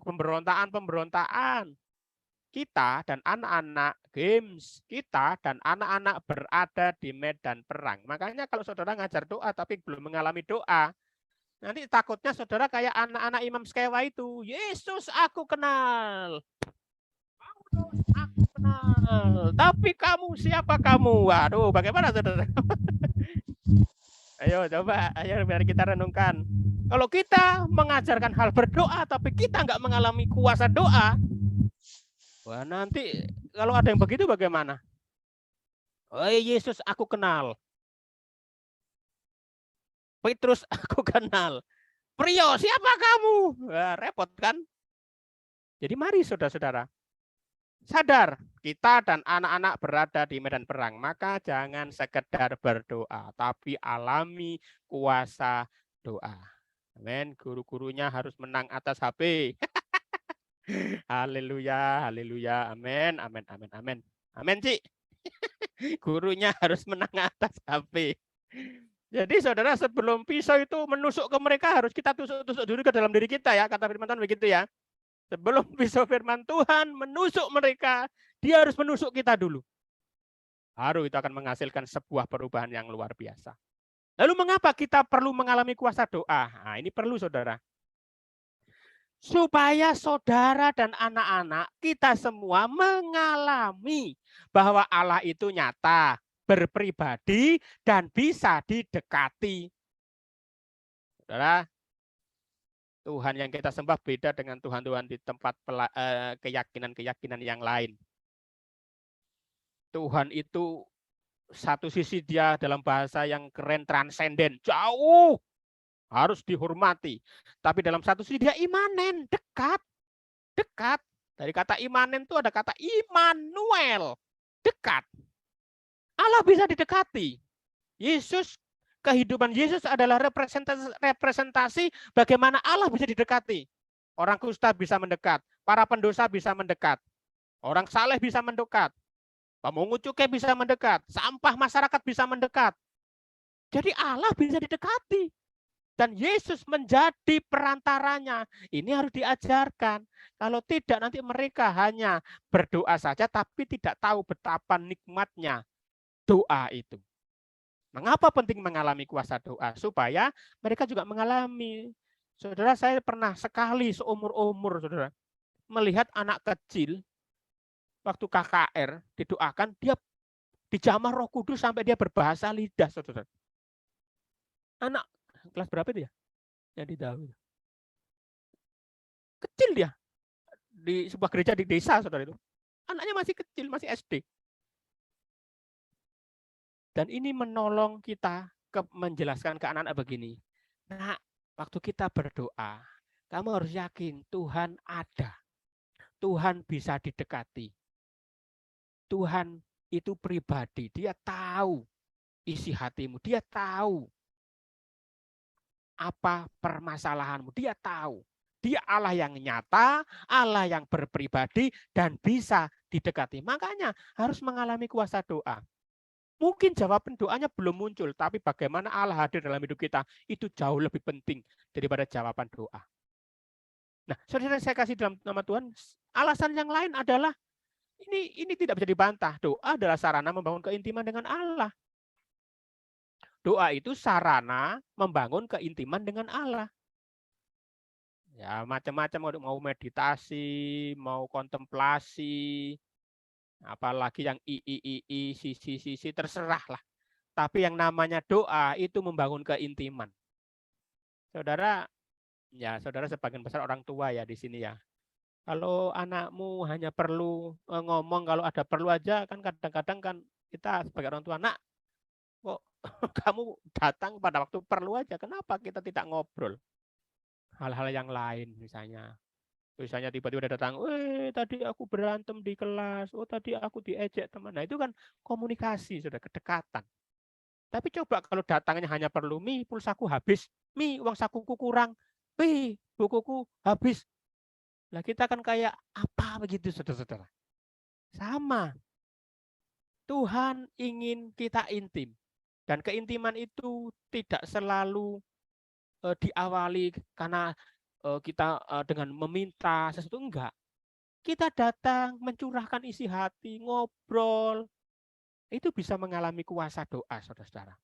pemberontakan. Kita dan anak-anak games, kita dan anak-anak berada di medan perang. Makanya kalau saudara ngajar doa tapi belum mengalami doa, nanti takutnya saudara kayak anak-anak Imam Skewa itu. Yesus aku kenal. Paulus aku kenal. Tapi kamu siapa kamu? Waduh, bagaimana saudara? Ayo coba, ayo biar kita renungkan. Kalau kita mengajarkan hal berdoa tapi kita nggak mengalami kuasa doa, wah nanti kalau ada yang begitu bagaimana? Oh Yesus aku kenal. Petrus aku kenal. Prio siapa kamu? Wah, repot kan? Jadi mari saudara-saudara. Sadar kita dan anak-anak berada di medan perang. Maka jangan sekedar berdoa. Tapi alami kuasa doa. Amin. Guru-gurunya harus menang atas HP. Haleluya, haleluya. Amin, amin, amin, amin. Amin, Ci. Gurunya harus menang atas HP. Jadi saudara sebelum pisau itu menusuk ke mereka harus kita tusuk-tusuk dulu ke dalam diri kita ya. Kata firman Tuhan begitu ya. Sebelum pisau firman Tuhan menusuk mereka, dia harus menusuk kita dulu. Baru itu akan menghasilkan sebuah perubahan yang luar biasa. Lalu mengapa kita perlu mengalami kuasa doa? Nah, ini perlu saudara. Supaya saudara dan anak-anak kita semua mengalami bahwa Allah itu nyata, berpribadi, dan bisa didekati. Saudara, Tuhan yang kita sembah beda dengan Tuhan-Tuhan di tempat keyakinan-keyakinan yang lain. Tuhan itu satu sisi dia dalam bahasa yang keren transenden, jauh, harus dihormati. Tapi dalam satu sisi dia imanen, dekat. Dekat. Dari kata imanen itu ada kata Immanuel, dekat. Allah bisa didekati. Yesus, kehidupan Yesus adalah representasi bagaimana Allah bisa didekati. Orang kusta bisa mendekat, para pendosa bisa mendekat, orang saleh bisa mendekat, pemungut cukai bisa mendekat, sampah masyarakat bisa mendekat. Jadi Allah bisa didekati. Dan Yesus menjadi perantaranya. Ini harus diajarkan. Kalau tidak nanti mereka hanya berdoa saja tapi tidak tahu betapa nikmatnya doa itu. Mengapa penting mengalami kuasa doa? Supaya mereka juga mengalami. Saudara, saya pernah sekali seumur-umur, saudara, melihat anak kecil waktu KKR didoakan, dia dijamah Roh Kudus sampai dia berbahasa lidah, saudara. Anak kelas berapa itu ya? Yang di Daud. Kecil dia. Di sebuah gereja di desa, saudara itu. Anaknya masih kecil, masih SD. Dan ini menolong kita menjelaskan ke anak-anak begini. Nah, waktu kita berdoa, kamu harus yakin Tuhan ada. Tuhan bisa didekati. Tuhan itu pribadi, dia tahu isi hatimu, dia tahu apa permasalahanmu, dia tahu. Dia Allah yang nyata, Allah yang berpribadi, dan bisa didekati. Makanya harus mengalami kuasa doa. Mungkin jawaban doanya belum muncul, tapi bagaimana Allah hadir dalam hidup kita, itu jauh lebih penting daripada jawaban doa. Nah, saudara saya kasih dalam nama Tuhan, alasan yang lain adalah, ini tidak bisa dibantah. Doa adalah sarana membangun keintiman dengan Allah. Doa itu sarana membangun keintiman dengan Allah. Ya, macam-macam, mau meditasi, mau kontemplasi, apalagi yang sisi terserah lah. Tapi yang namanya doa itu membangun keintiman. Saudara, ya saudara sebagian besar orang tua ya di sini ya. Kalau anakmu hanya perlu ngomong kalau ada perlu aja, kan kadang-kadang kan kita sebagai orang tua, nak, kok kamu datang pada waktu perlu aja, kenapa kita tidak ngobrol? Hal-hal yang lain misalnya tiba-tiba datang, tadi aku berantem di kelas, tadi aku diejek teman. Nah itu kan komunikasi, sudah kedekatan. Tapi coba kalau datangnya hanya perlu, Mi, pulsaku habis, Mi, uang sakuku kurang, Mi, bukuku habis. Lah kita kan kayak apa begitu, saudara-saudara? Sama. Tuhan ingin kita intim. Dan keintiman itu tidak selalu diawali karena kita dengan meminta sesuatu, enggak. Kita datang mencurahkan isi hati, ngobrol, itu bisa mengalami kuasa doa, saudara-saudara.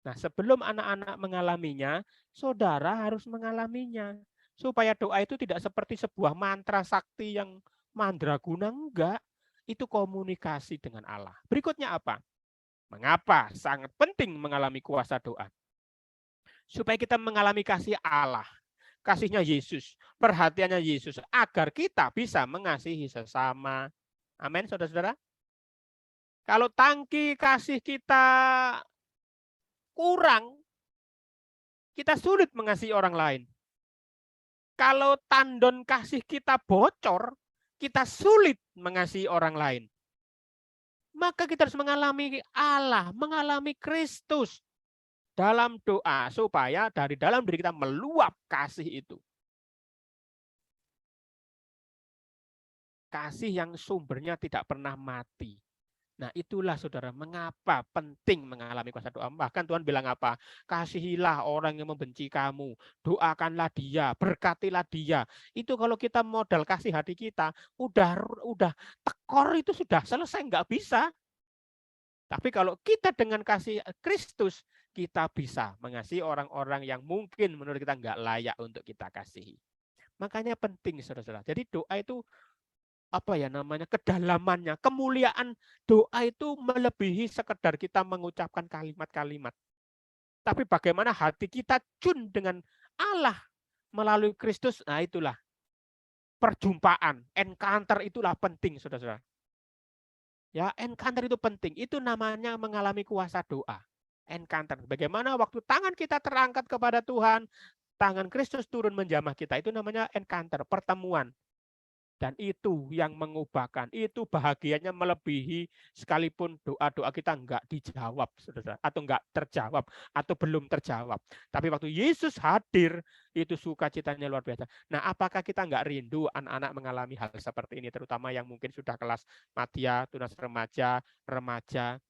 Nah, sebelum anak-anak mengalaminya, saudara harus mengalaminya. Supaya doa itu tidak seperti sebuah mantra sakti yang mandraguna, enggak. Itu komunikasi dengan Allah. Berikutnya apa? Mengapa sangat penting mengalami kuasa doa? Supaya kita mengalami kasih Allah. Kasihnya Yesus, perhatiannya Yesus, agar kita bisa mengasihi sesama. Amin, saudara-saudara. Kalau tangki kasih kita kurang, kita sulit mengasihi orang lain. Kalau tandon kasih kita bocor, kita sulit mengasihi orang lain. Maka kita harus mengalami Allah, mengalami Kristus dalam doa, supaya dari dalam diri kita meluap kasih itu. Kasih yang sumbernya tidak pernah mati. Nah itulah saudara, mengapa penting mengalami kuasa doa. Bahkan Tuhan bilang apa? Kasihilah orang yang membenci kamu, doakanlah dia, berkatilah dia. Itu kalau kita modal kasih hati kita, udah tekor itu sudah selesai, nggak bisa. Tapi kalau kita dengan kasih Kristus, kita bisa mengasihi orang-orang yang mungkin menurut kita nggak layak untuk kita kasihi. Makanya penting, saudara-saudara. Jadi doa itu apa ya namanya, kedalamannya, kemuliaan doa itu melebihi sekedar kita mengucapkan kalimat-kalimat. Tapi bagaimana hati kita tune dengan Allah melalui Kristus, nah itulah perjumpaan, encounter itulah penting, saudara-saudara. Ya, encounter itu penting. Itu namanya mengalami kuasa doa. Encounter. Bagaimana waktu tangan kita terangkat kepada Tuhan, tangan Kristus turun menjamah kita. Itu namanya encounter, pertemuan. Dan itu yang mengubahkan. Itu bahagianya melebihi sekalipun doa-doa kita enggak dijawab, saudara, atau enggak terjawab, atau belum terjawab. Tapi waktu Yesus hadir, itu sukacitanya luar biasa. Nah, apakah kita enggak rindu anak-anak mengalami hal seperti ini, terutama yang mungkin sudah kelas madya, tunas remaja, remaja.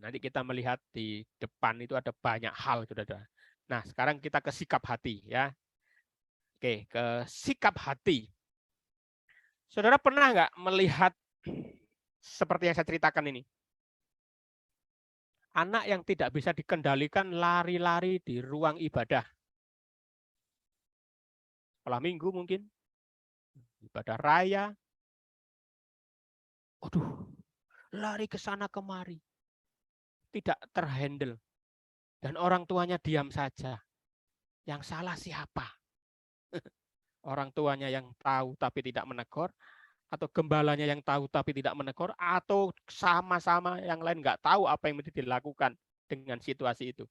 Nanti kita melihat di depan itu ada banyak hal, saudara. Nah, sekarang kita ke sikap hati, ya. Oke, ke sikap hati. Saudara pernah nggak melihat seperti yang saya ceritakan ini? Anak yang tidak bisa dikendalikan lari-lari di ruang ibadah. Sekolah minggu mungkin, ibadah raya. Aduh, lari ke sana kemari. Tidak terhandle. Dan orang tuanya diam saja. Yang salah siapa? Orang tuanya yang tahu tapi tidak menegur, atau gembalanya yang tahu tapi tidak menegur, atau sama-sama yang lain nggak tahu apa yang mesti dilakukan. dengan situasi itu.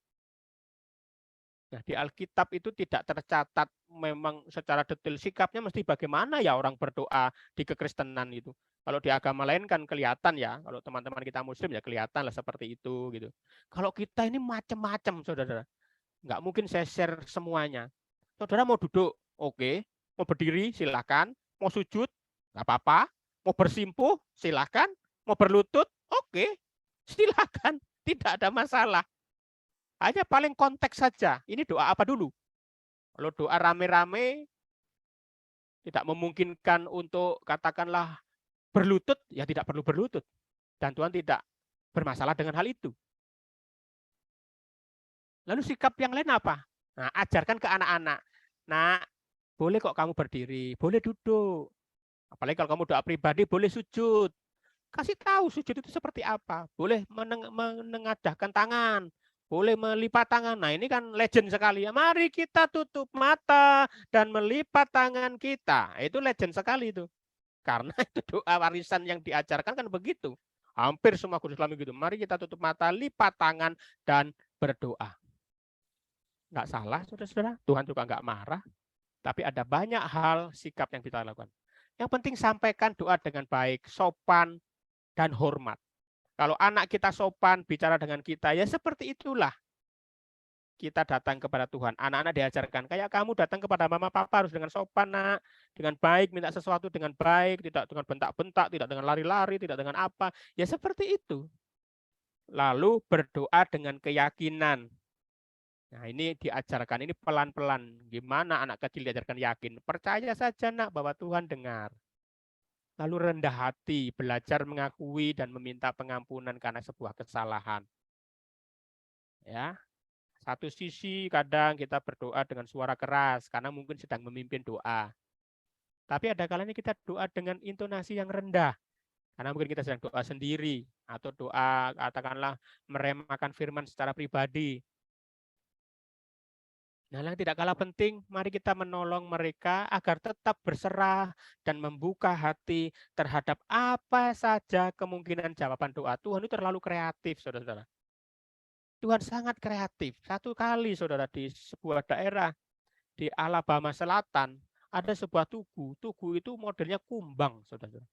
Nah, di Alkitab itu tidak tercatat memang secara detail sikapnya mesti bagaimana ya orang berdoa di kekristenan itu. Kalau di agama lain kan kelihatan ya, kalau teman-teman kita muslim ya kelihatan lah seperti itu gitu. Kalau kita ini macam-macam, saudara. Nggak mungkin saya share semuanya. Saudara mau duduk, oke. Mau berdiri, silakan. Mau sujud, nggak apa-apa. Mau bersimpuh, silakan. Mau berlutut, oke. Silakan, tidak ada masalah. Hanya paling konteks saja. Ini doa apa dulu? Kalau doa rame-rame, tidak memungkinkan untuk katakanlah berlutut, ya tidak perlu berlutut. Dan Tuhan tidak bermasalah dengan hal itu. Lalu sikap yang lain apa? Nah, ajarkan ke anak-anak. Nah, boleh kok kamu berdiri, boleh duduk. Apalagi kalau kamu doa pribadi, boleh sujud. Kasih tahu sujud itu seperti apa. Boleh menengadahkan tangan, boleh melipat tangan. Nah, ini kan legend sekali ya. Mari kita tutup mata dan melipat tangan kita. Itu legend sekali itu. Karena itu doa warisan yang diajarkan kan begitu. Hampir semua guru Islam begitu. Mari kita tutup mata, lipat tangan, dan berdoa. Nggak salah, saudara-saudara. Tuhan juga nggak marah. Tapi ada banyak hal sikap yang kita lakukan. Yang penting sampaikan doa dengan baik, sopan, dan hormat. Kalau anak kita sopan, bicara dengan kita, ya seperti itulah kita datang kepada Tuhan. Anak-anak diajarkan, kayak kamu datang kepada mama papa harus dengan sopan, nak. Dengan baik, minta sesuatu dengan baik, tidak dengan bentak-bentak, tidak dengan lari-lari, tidak dengan apa. Ya seperti itu. Lalu berdoa dengan keyakinan. Nah, ini diajarkan, ini pelan-pelan. Gimana anak kecil diajarkan yakin? Percaya saja, nak, bahwa Tuhan dengar. Lalu rendah hati, belajar mengakui dan meminta pengampunan karena sebuah kesalahan. Ya, satu sisi kadang kita berdoa dengan suara keras karena mungkin sedang memimpin doa. Tapi ada kalanya kita doa dengan intonasi yang rendah karena mungkin kita sedang doa sendiri atau doa katakanlah meremehkan firman secara pribadi. Nah, yang tidak kalah penting, mari kita menolong mereka agar tetap berserah dan membuka hati terhadap apa saja kemungkinan jawaban doa. Tuhan itu terlalu kreatif, saudara-saudara. Tuhan sangat kreatif. Satu kali, saudara, di sebuah daerah di Alabama Selatan, ada sebuah tugu. Tugu itu modelnya kumbang, saudara-saudara.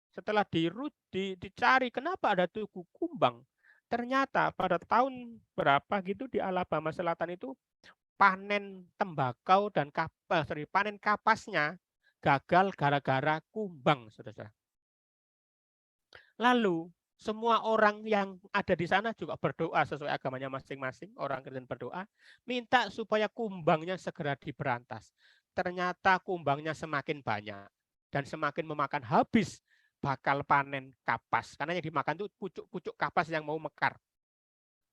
Setelah dicari kenapa ada tugu kumbang, ternyata pada tahun berapa gitu di Alabama Selatan itu panen tembakau dan panen kapasnya gagal gara-gara kumbang, saudara. Lalu semua orang yang ada di sana juga berdoa sesuai agamanya masing-masing. Orang Kristen berdoa, minta supaya kumbangnya segera diberantas. Ternyata kumbangnya semakin banyak dan semakin memakan habis bakal panen kapas. Karena yang dimakan itu pucuk-pucuk kapas yang mau mekar.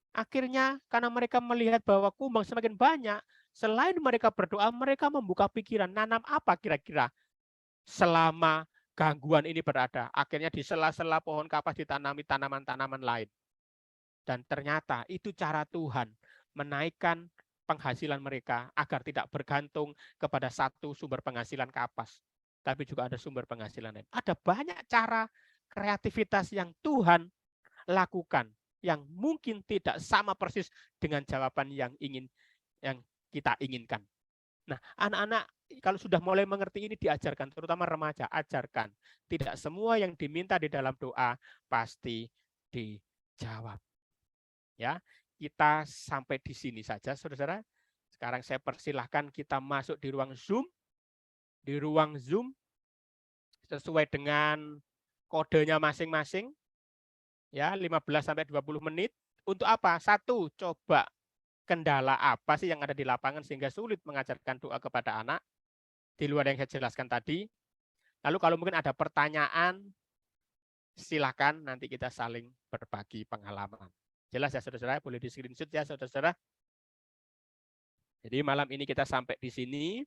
Akhirnya karena mereka melihat bahwa kumbang semakin banyak, selain mereka berdoa, mereka membuka pikiran, nanam apa kira-kira selama gangguan ini berada. Akhirnya di sela-sela pohon kapas ditanami tanaman-tanaman lain. Dan ternyata itu cara Tuhan menaikkan penghasilan mereka agar tidak bergantung kepada satu sumber penghasilan kapas. Tapi juga ada sumber penghasilan lain. Ada banyak cara kreativitas yang Tuhan lakukan yang mungkin tidak sama persis dengan jawaban yang kita inginkan. Nah, anak-anak kalau sudah mulai mengerti ini diajarkan, terutama remaja, ajarkan. Tidak semua yang diminta di dalam doa pasti dijawab. Ya, kita sampai di sini saja, saudara-saudara. Sekarang saya persilahkan kita masuk di ruang Zoom. Di ruang Zoom sesuai dengan kodenya masing-masing. Ya, 15 sampai 20 menit. Untuk apa? Satu, coba kendala apa sih yang ada di lapangan sehingga sulit mengajarkan doa kepada anak di luar yang saya jelaskan tadi. Lalu kalau mungkin ada pertanyaan, silakan nanti kita saling berbagi pengalaman. Jelas ya saudara-saudara, boleh di screenshot ya saudara-saudara. Jadi malam ini kita sampai di sini,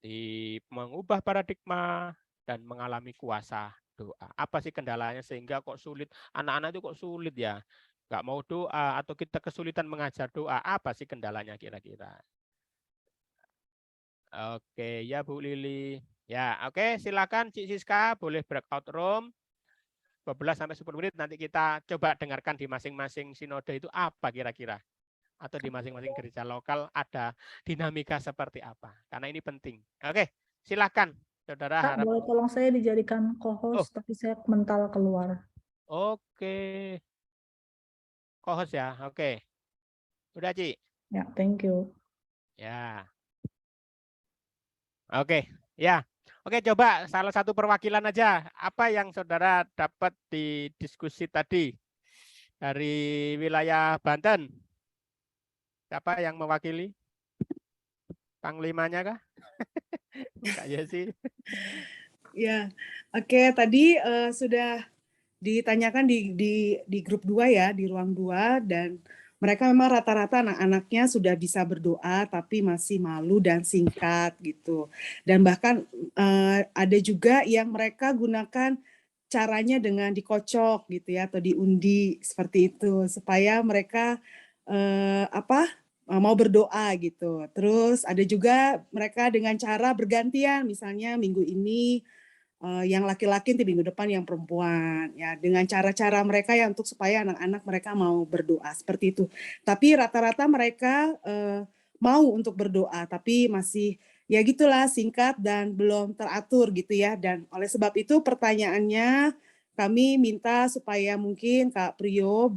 di mengubah paradigma dan mengalami kuasa doa. Apa sih kendalanya sehingga kok sulit? Anak-anak itu kok sulit ya? Nggak mau doa atau kita kesulitan mengajar doa. Apa sih kendalanya kira-kira? Oke, ya Bu Lili. Ya, oke, silakan Cik Siska boleh breakout room. 12 sampai 10 menit nanti kita coba dengarkan di masing-masing sinode itu apa kira-kira. Atau di masing-masing gereja lokal ada dinamika seperti apa. Karena ini penting. Oke, silakan Saudara Kak, harap. boleh tolong saya dijadikan Oh. co-host, tapi saya mental keluar. Oke. Co-host ya. Oke. Udah, Ci. Ya, thank you. Ya. Oke, ya. Oke, coba salah satu perwakilan aja. Apa yang saudara dapat di diskusi tadi dari wilayah Banten? Siapa yang mewakili? Panglimanya kah? Kak Yesi. Ya, oke. Tadi sudah ditanyakan di grup 2 ya, di ruang 2, dan mereka memang rata-rata anak-anaknya sudah bisa berdoa tapi masih malu dan singkat gitu. Dan bahkan ada juga yang mereka gunakan caranya dengan dikocok gitu ya, atau diundi seperti itu supaya mereka mau berdoa gitu. Terus ada juga mereka dengan cara bergantian, misalnya minggu ini yang laki-laki, nanti minggu depan yang perempuan, ya dengan cara-cara mereka ya untuk supaya anak-anak mereka mau berdoa seperti itu. Tapi rata-rata mereka mau untuk berdoa, tapi masih ya gitulah singkat dan belum teratur gitu ya. Dan oleh sebab itu pertanyaannya kami minta supaya mungkin Kak Priyo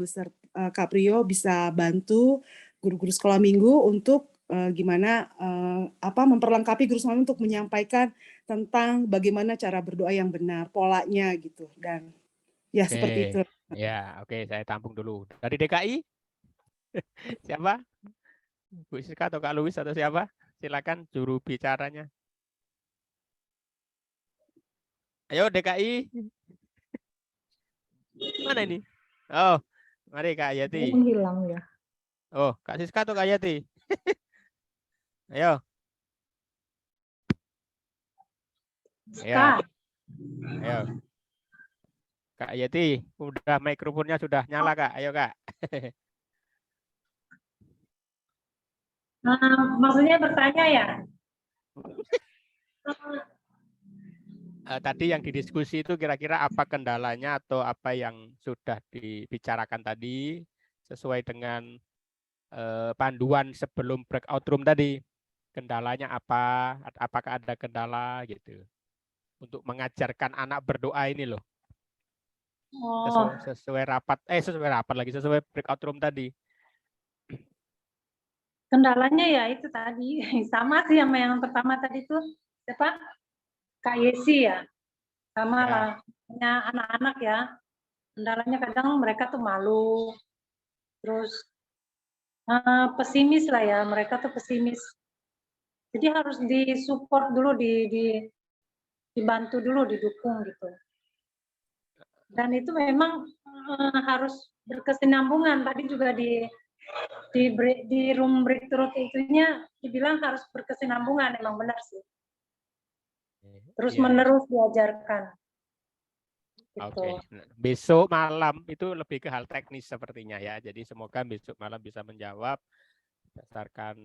bisa bantu guru-guru sekolah minggu untuk gimana memperlengkapi guru sekolah untuk menyampaikan tentang bagaimana cara berdoa yang benar, polanya gitu. Dan ya seperti itu. Ya, oke, saya tampung dulu. Dari DKI? Siapa? Bu Siska atau Kak Luis atau siapa? Silakan juru bicaranya. Ayo DKI. Mana ini? Oh, mari Kak Dia Yati. menghilang ya. Oh, Kak Siska atau Kak Yati? Ayo. Kak, Ayo. Kak Yati, udah mikrofonnya sudah nyala Kak. Ayo Kak. maksudnya bertanya ya? Tadi yang didiskusi itu kira-kira apa kendalanya atau apa yang sudah dibicarakan tadi sesuai dengan panduan sebelum breakout room tadi. Kendalanya apa? Apakah ada kendala gitu? Untuk mengajarkan anak berdoa ini loh. Oh, Sesuai breakout room tadi. kendalanya ya itu tadi. Sama sih sama yang pertama tadi tuh. Siapa? Kak Yesi ya. Sama Ya. lah. Punya anak-anak ya. Kendalanya kadang mereka tuh malu. Terus pesimis lah ya. Mereka tuh pesimis. Jadi harus disupport dulu, dibantu dulu, didukung gitu. Dan itu memang harus berkesinambungan. Tadi juga di room breakthrough itunya dibilang harus berkesinambungan, emang benar sih. Terus menerus diajarkan. Gitu. Oke. Besok malam itu lebih ke hal teknis sepertinya ya. Jadi semoga besok malam bisa menjawab berdasarkan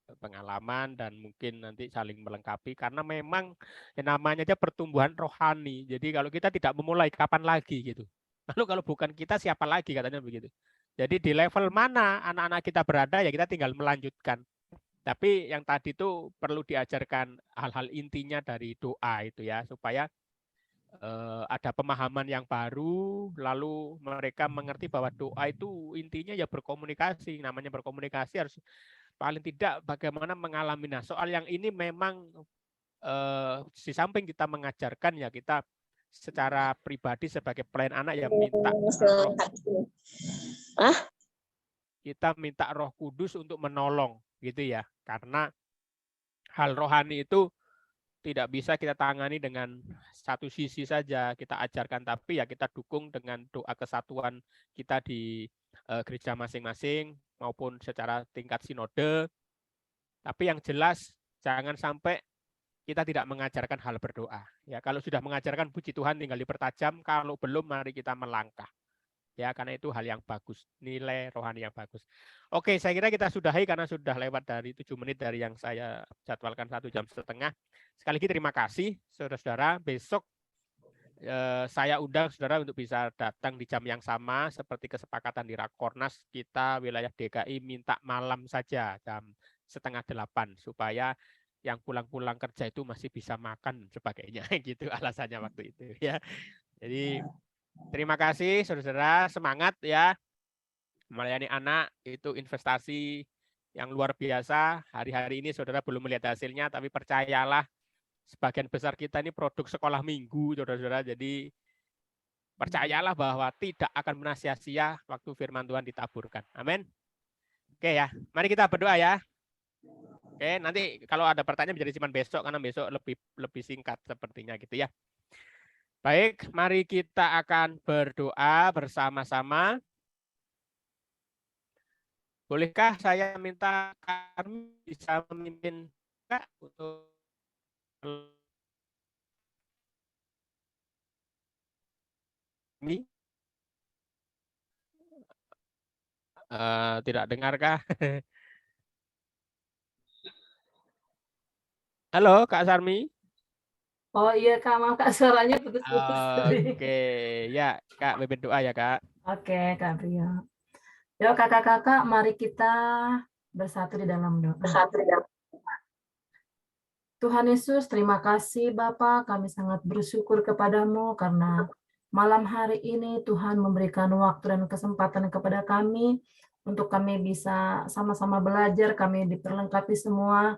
pengalaman dan mungkin nanti saling melengkapi karena memang yang namanya aja pertumbuhan rohani. Jadi kalau kita tidak memulai kapan lagi gitu. Lalu kalau bukan kita siapa lagi katanya begitu. Jadi di level mana anak-anak kita berada ya kita tinggal melanjutkan. Tapi yang tadi itu perlu diajarkan hal-hal intinya dari doa itu ya supaya ada pemahaman yang baru, lalu mereka mengerti bahwa doa itu intinya ya berkomunikasi. Namanya berkomunikasi harus paling tidak bagaimana mengalami. Nah, soal yang ini memang di samping kita mengajarkan ya kita secara pribadi sebagai pelayan anak ya minta kita minta Roh Kudus untuk menolong gitu ya. Karena hal rohani itu tidak bisa kita tangani dengan satu sisi saja kita ajarkan, tapi ya kita dukung dengan doa kesatuan kita di gereja masing-masing maupun secara tingkat sinode. Tapi yang jelas jangan sampai kita tidak mengajarkan hal berdoa. Ya, kalau sudah mengajarkan puji Tuhan tinggal dipertajam, kalau belum mari kita melangkah. Ya, karena itu hal yang bagus, nilai rohani yang bagus. Oke, saya kira kita sudahi karena sudah lewat dari 7 menit dari yang saya jadwalkan 1,5 jam. Sekali lagi terima kasih saudara-saudara. Besok saya undang saudara untuk bisa datang di jam yang sama seperti kesepakatan di Rakornas. Kita wilayah DKI minta malam saja jam 7:30 supaya yang pulang-pulang kerja itu masih bisa makan dan sebagainya gitu alasannya waktu itu ya. Jadi terima kasih saudara-saudara, semangat ya. Melayani anak itu investasi yang luar biasa. Hari-hari ini saudara belum melihat hasilnya, tapi percayalah sebagian besar kita ini produk sekolah minggu, saudara-saudara. Jadi percayalah bahwa tidak akan sia-sia waktu firman Tuhan ditaburkan. Amin. Oke ya, mari kita berdoa ya. Oke, nanti kalau ada pertanyaan bisa disimpan besok karena besok lebih singkat sepertinya gitu ya. Baik, mari kita akan berdoa bersama-sama. Bolehkah saya minta kami bisa memimpin Kak untuk ini? Tidak dengarkah? Halo Kak Sarmi. Oh iya Kak, maaf Kak, suaranya putus-putus tadi. Oke, ya Kak, pimpin doa ya Kak. Oke Kak Brio. Yuk kakak-kakak, mari kita bersatu di dalam doa. Tuhan Yesus, terima kasih Bapa, kami sangat bersyukur kepadamu karena malam hari ini Tuhan memberikan waktu dan kesempatan kepada kami untuk kami bisa sama-sama belajar, kami diperlengkapi semua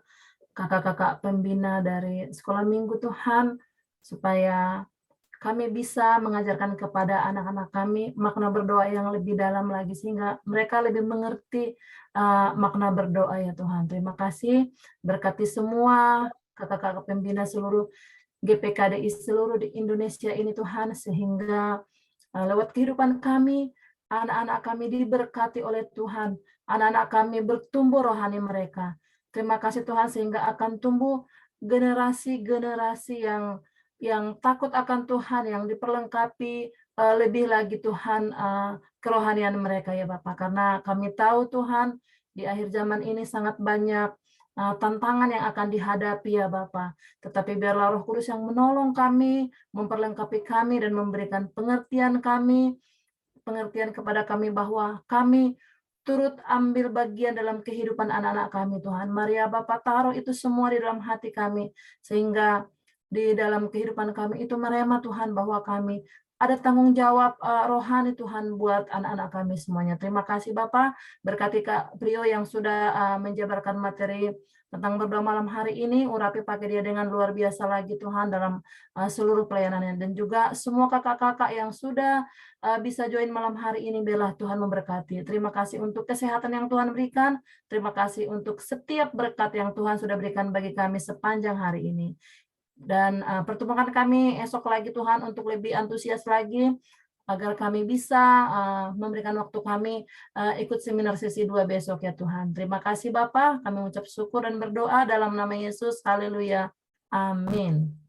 kakak-kakak pembina dari sekolah minggu Tuhan, supaya kami bisa mengajarkan kepada anak-anak kami makna berdoa yang lebih dalam lagi, sehingga mereka lebih mengerti makna berdoa ya Tuhan. Terima kasih, berkati semua kakak-kakak pembina seluruh GPKDI seluruh di Indonesia ini Tuhan, sehingga lewat kehidupan kami, anak-anak kami diberkati oleh Tuhan, anak-anak kami bertumbuh rohani mereka. Terima kasih Tuhan, sehingga akan tumbuh generasi-generasi yang takut akan Tuhan, yang diperlengkapi lebih lagi Tuhan kerohanian mereka ya Bapak. Karena kami tahu Tuhan, di akhir zaman ini sangat banyak tantangan yang akan dihadapi ya Bapak. Tetapi biarlah Roh Kudus yang menolong kami, memperlengkapi kami dan memberikan pengertian kepada kami bahwa kami turut ambil bagian dalam kehidupan anak-anak kami Tuhan. Mari ya Bapak, taruh itu semua di dalam hati kami, sehingga di dalam kehidupan kami itu merema Tuhan bahwa kami ada tanggung jawab rohani Tuhan buat anak-anak kami semuanya. Terima kasih Bapak, berkati Kak Brio yang sudah menjabarkan materi tentang berdoa malam hari ini, urapi pakai dia dengan luar biasa lagi Tuhan dalam seluruh pelayanannya. Dan juga semua kakak-kakak yang sudah bisa join malam hari ini, biarlah Tuhan memberkati. Terima kasih untuk kesehatan yang Tuhan berikan, terima kasih untuk setiap berkat yang Tuhan sudah berikan bagi kami sepanjang hari ini. Dan pertemukan kami esok lagi Tuhan untuk lebih antusias lagi, agar kami bisa memberikan waktu kami ikut seminar sesi 2 besok ya Tuhan. Terima kasih Bapak, kami mengucap syukur dan berdoa dalam nama Yesus. Haleluya. Amin.